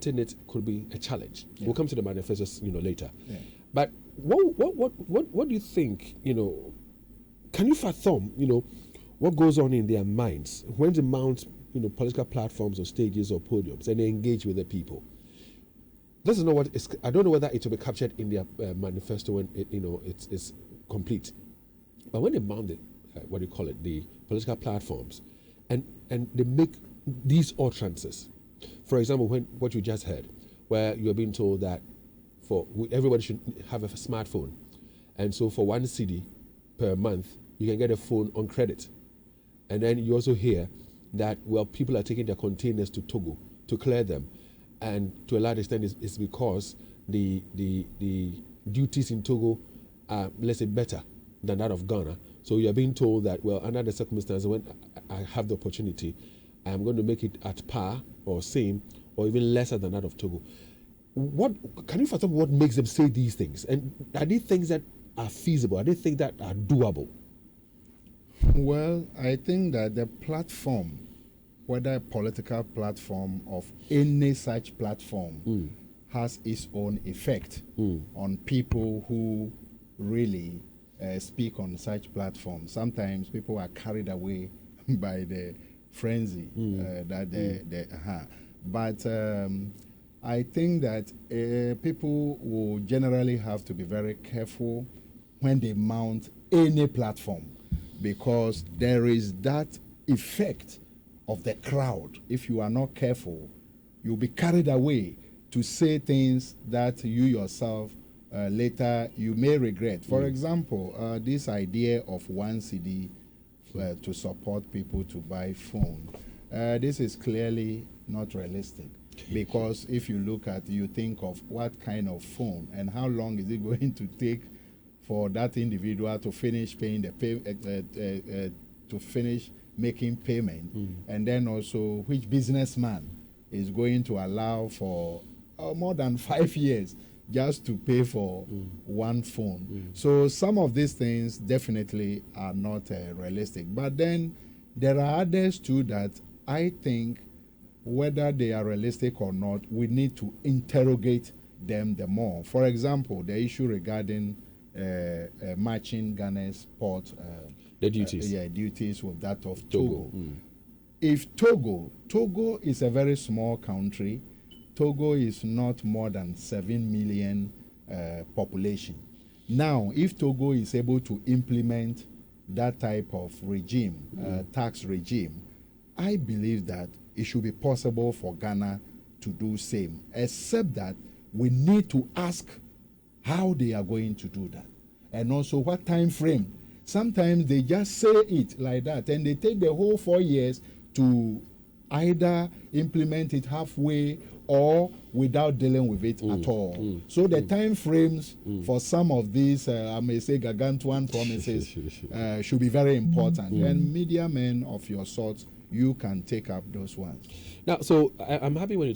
implementing it could be a challenge. Yeah. We'll come to the manifestos, later. Yeah. But what do you think, can you fathom, what goes on in their minds when they mount, political platforms or stages or podiums and they engage with the people? This is not what is. I don't know whether it will be captured in their manifesto when it's complete. But when they mount the the political platforms, and they make these utterances, for example, what you just heard, where you are being told that everybody should have a smartphone, and so for 1 cedi per month you can get a phone on credit, and then you also hear that people are taking their containers to Togo to clear them, and to a large extent it's because the duties in Togo are, let's say, better than that of Ghana. So you are being told that, under the circumstances, when I have the opportunity, I'm going to make it at par or same or even lesser than that of Togo. What can you fathom what makes them say these things? And are they things that are feasible? Are they things that are doable? Well, I think that the platform, whether a political platform of any such platform, has its own effect on people who really speak on such platforms. Sometimes people are carried away by the frenzy that they have. But I think that people will generally have to be very careful when they mount any platform, because there is that effect of the crowd. If you are not careful, you'll be carried away to say things that you yourself later you may regret. For example, this idea of 1 cedi to support people to buy phone. This is clearly not realistic, because if you think of what kind of phone and how long is it going to take for that individual to finish paying to finish making payment, and then also which businessman is going to allow for more than 5 years just to pay for one phone. So some of these things definitely are not realistic. But then there are others too that I think, whether they are realistic or not, we need to interrogate them the more. For example, the issue regarding matching Ghana's port the duties. Duties with that of Togo. If Togo is a very small country. Togo is not more than 7 million population. Now, if Togo is able to implement that type of regime, tax regime, I believe that it should be possible for Ghana to do same, except that we need to ask how they are going to do that, and also what time frame. Sometimes they just say it like that, and they take the whole 4 years to either implement it halfway or without dealing with it at all. So the time frames for some of these, I may say, gargantuan promises should be very important. And media men of your sort, you can take up those ones. Now, so I'm happy when you